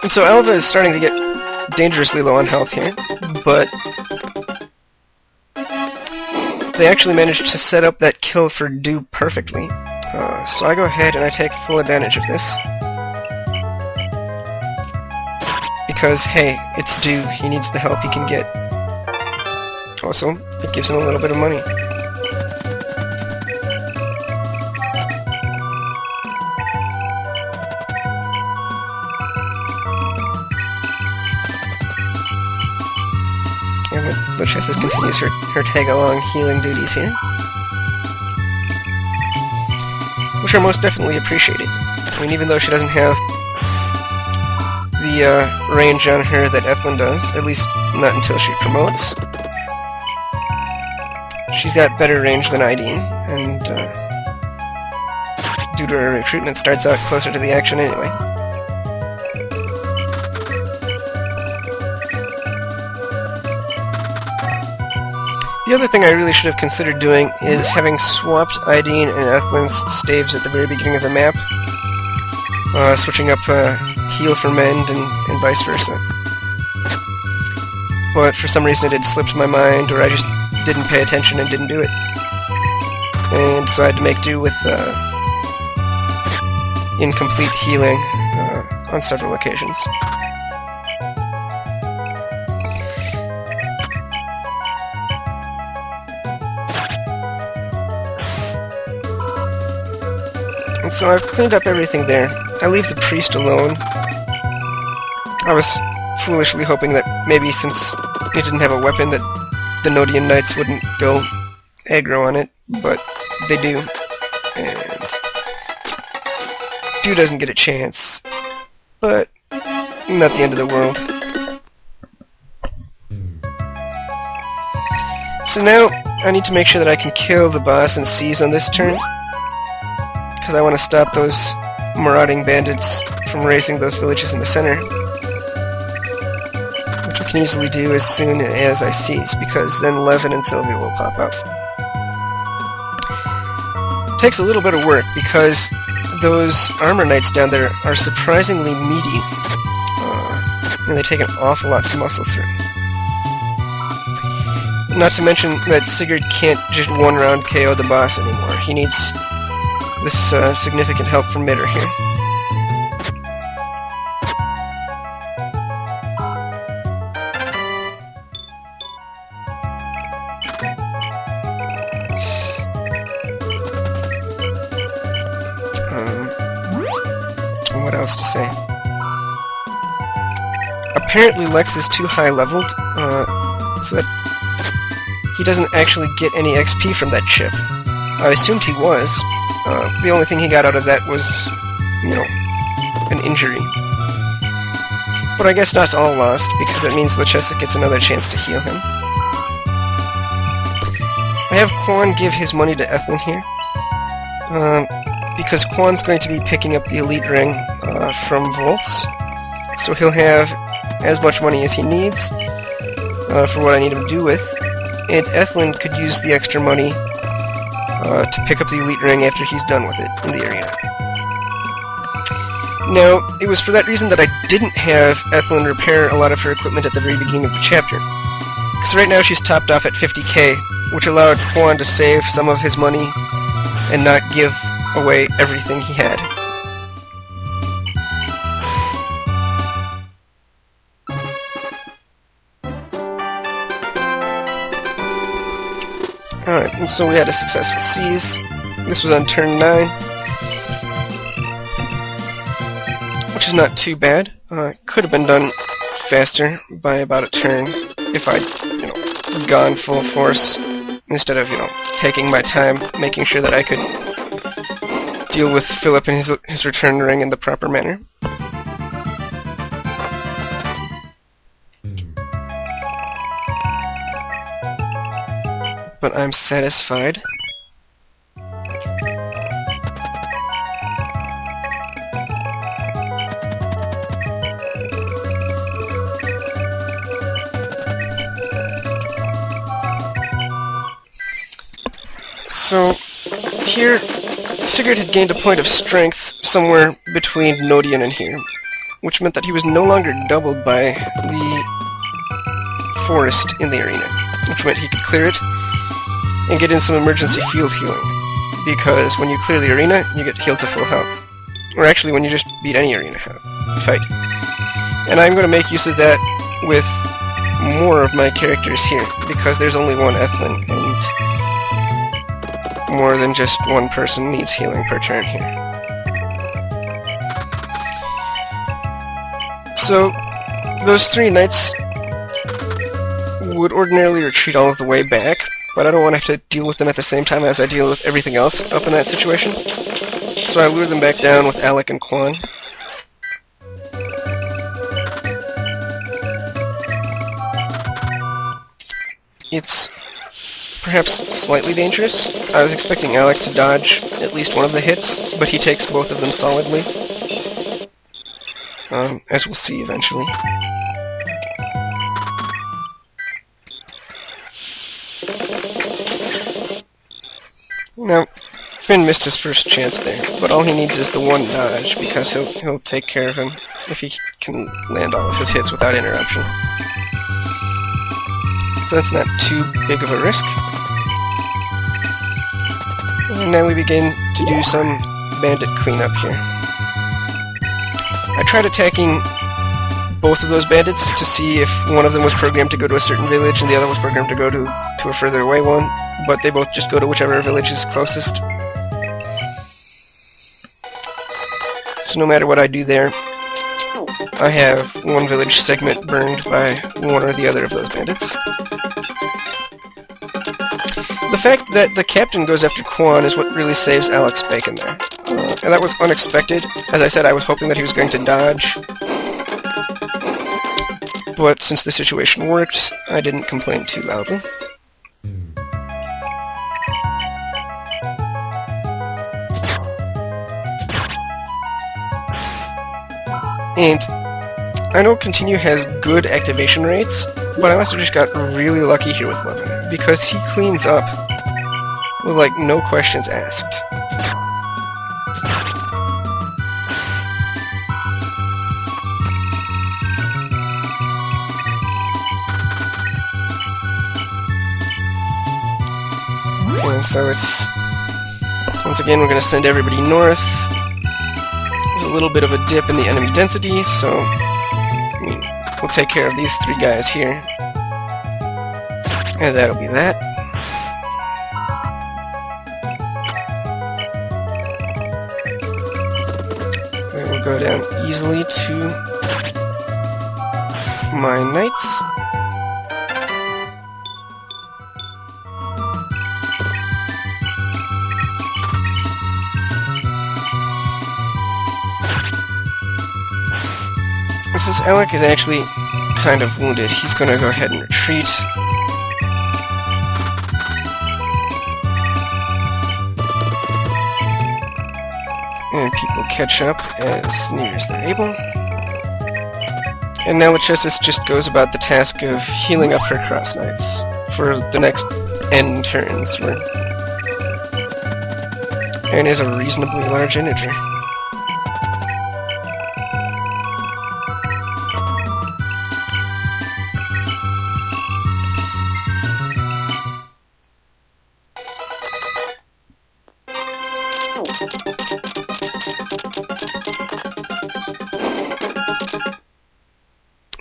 And so Alva is starting to get dangerously low on health here, but they actually managed to set up that kill for Dew perfectly. So I go ahead and I take full advantage of this. Because, hey, it's Dew, he needs the help he can get. Also, it gives him a little bit of money. And Luchessa continues her tag-along healing duties here, which are most definitely appreciated. I mean, even though she doesn't have the range on her that Ethlyn does, at least not until she promotes, she's got better range than Ideen, and due to her recruitment, starts out closer to the action anyway. The other thing I really should have considered doing is having swapped Ideen and Ethlyn's staves at the very beginning of the map, switching up heal for mend and vice versa. But for some reason it had slipped my mind, or I just didn't pay attention and didn't do it. And so I had to make do with incomplete healing on several occasions. And so I've cleaned up everything there. I leave the priest alone. I was foolishly hoping that maybe since it didn't have a weapon that the Nodian Knights wouldn't go aggro on it, but they do. And Dew doesn't get a chance, but not the end of the world. So now I need to make sure that I can kill the boss and seize on this turn, because I want to stop those marauding bandits from razing those villages in the center, which I can easily do as soon as I seize, because then Levin and Sylvia will pop up. It takes a little bit of work, because those armor knights down there are surprisingly meaty, and they take an awful lot to muscle through. Not to mention that Sigurd can't just one-round KO the boss anymore. He needs this significant help from Mitter here. What else to say? Apparently Lex is too high leveled, so that he doesn't actually get any XP from that chip. I assumed he was. The only thing he got out of that was, you know, an injury. But I guess not all lost, because that means Luchessa gets another chance to heal him. I have Quan give his money to Ethlyn here, because Quan's going to be picking up the Elite Ring from Volts, so he'll have as much money as he needs for what I need him to do with, and Ethlyn could use the extra money to pick up the Elite Ring after he's done with it in the arena. Now, it was for that reason that I didn't have Ethlyn repair a lot of her equipment at the very beginning of the chapter, because right now she's topped off at 50k, which allowed Quan to save some of his money and not give away everything he had. Alright, and so we had a successful seize. This was on turn 9, which is not too bad. Could have been done faster by about a turn if I'd, you know, gone full force instead of, you know, taking my time, making sure that I could deal with Philip and his return ring in the proper manner. But I'm satisfied. So, here, Sigurd had gained a point of strength somewhere between Nodian and here, which meant that he was no longer doubled by the forest in the arena, which meant he could clear it and get in some emergency field healing, because when you clear the arena, you get healed to full health. Or actually, when you just beat any arena fight. And I'm going to make use of that with more of my characters here, because there's only one Ethlin, and more than just one person needs healing per turn here. So, those 3 knights would ordinarily retreat all of the way back, but I don't want to have to deal with them at the same time as I deal with everything else up in that situation. So I lure them back down with Alec and Quan. It's perhaps slightly dangerous. I was expecting Alec to dodge at least one of the hits, but he takes both of them solidly. As we'll see eventually. Now, Finn missed his first chance there, but all he needs is the one dodge, because he'll take care of him if he can land all of his hits without interruption. So that's not too big of a risk. And now we begin to do some bandit cleanup here. I tried attacking both of those bandits to see if one of them was programmed to go to a certain village and the other was programmed to go to a further away one, but they both just go to whichever village is closest. So no matter what I do there, I have one village segment burned by one or the other of those bandits. The fact that the captain goes after Quan is what really saves Alec's bacon there. And that was unexpected. As I said, I was hoping that he was going to dodge. But since the situation worked, I didn't complain too loudly. And I know Continue has good activation rates, but I also just got really lucky here with Levin, because he cleans up with, like, no questions asked. And so it's... once again, we're going to send everybody north. There's a little bit of a dip in the enemy density, so I mean, we'll take care of these 3 guys here. And that'll be that. And we'll go down easily to my knights. Since Alec is actually kind of wounded, he's going to go ahead and retreat. And people catch up as near as they're able. And now Lachesis just goes about the task of healing up her cross knights for the next N turns, and is a reasonably large integer.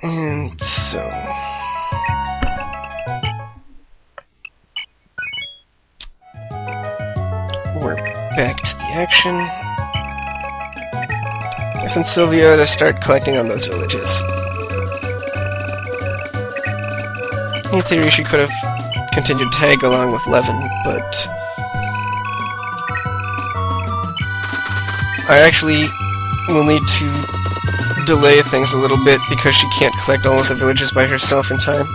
And so... we're back to the action. I sent Sylvia to start collecting on those villages. In theory, she could have continued to tag along with Levin, but... I actually will need to delay things a little bit because she can't collect all of the villages by herself in time.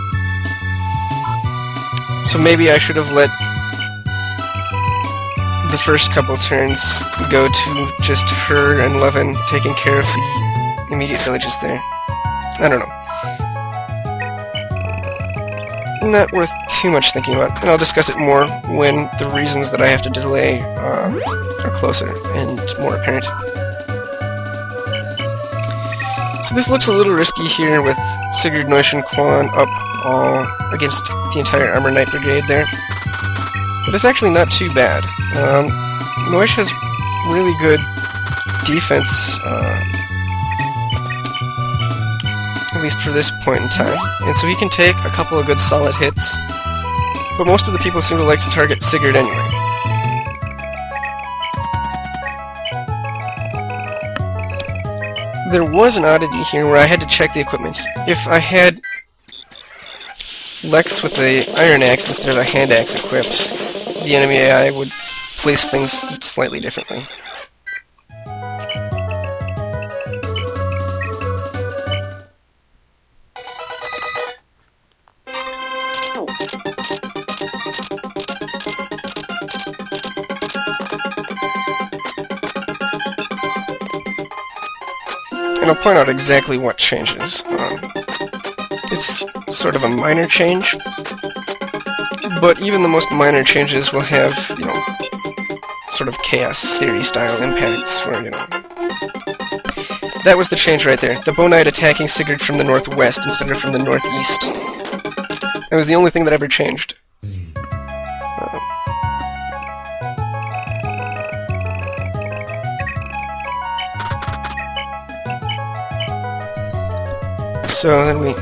So maybe I should have let the first couple turns go to just her and Levin taking care of the immediate villages there. I don't know. Not worth too much thinking about, and I'll discuss it more when the reasons that I have to delay are closer and more apparent. So this looks a little risky here with Sigurd, Neusch, and Quan up all against the entire Armor Knight Brigade there. But it's actually not too bad. Neusch has really good defense, at least for this point in time. And so he can take a couple of good solid hits, but most of the people seem to like to target Sigurd anyway. There was an oddity here where I had to check the equipment. If I had Lex with the Iron Axe instead of a Hand Axe equipped, the enemy AI would place things slightly differently. And I'll point out exactly what changes. It's sort of a minor change, but even the most minor changes will have, you know, sort of chaos theory style impacts for, you know. That was the change right there. The Bow Knight attacking Sigurd from the northwest instead of from the northeast. That was the only thing that ever changed. So then we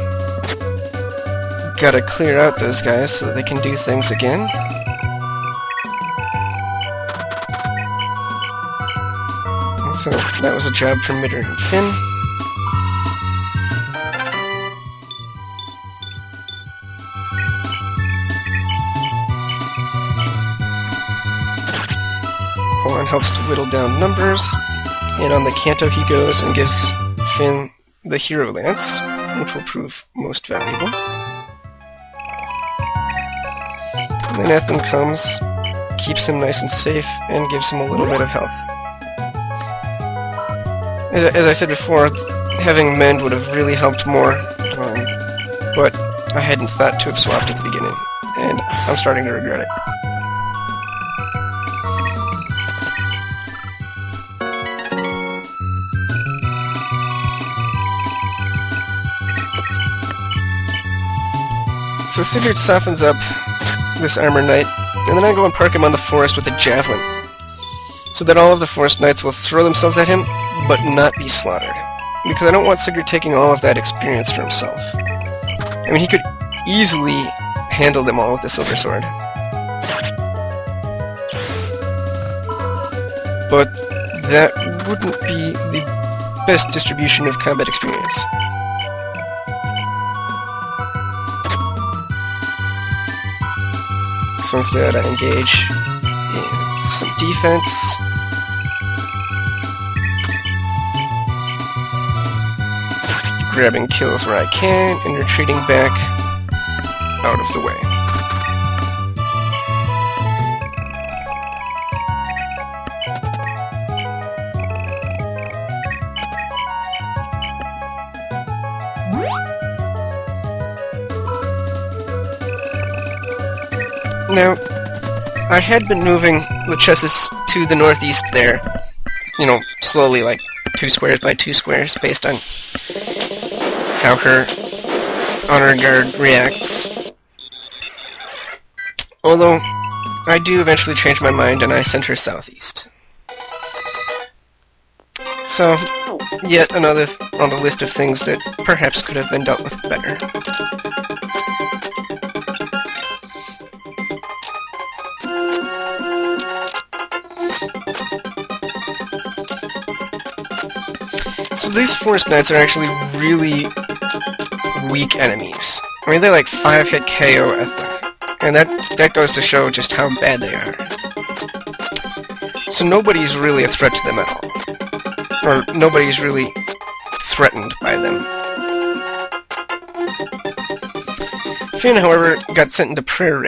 gotta clear out those guys so that they can do things again. And so that was a job for Midder and Finn. Quan helps to whittle down numbers, and on the Canto he goes and gives Finn the Hero Lance, which will prove most valuable. And then Ethan comes, keeps him nice and safe, and gives him a little bit of health. As I said before, having Mend would have really helped more, but I hadn't thought to have swapped at the beginning, and I'm starting to regret it. So Sigurd softens up this Armor Knight, and then I go and park him on the forest with a Javelin, so that all of the Forest Knights will throw themselves at him, but not be slaughtered. Because I don't want Sigurd taking all of that experience for himself. I mean, he could easily handle them all with the Silver Sword. But that wouldn't be the best distribution of combat experience. So instead I engage in some defense. Grabbing kills where I can and retreating back out of the way. Now, I had been moving Lachesis to the northeast there, you know, slowly, like 2 squares by 2 squares, based on how her Honor Guard reacts. Although, I do eventually change my mind and I send her southeast. So, yet another on the list of things that perhaps could have been dealt with better. So these Forest Knights are actually really weak enemies. I mean, they're like 5-hit KO Ether, and that goes to show just how bad they are. So nobody's really a threat to them at all. Or nobody's really threatened by them. Finn, however, got sent into prayer range.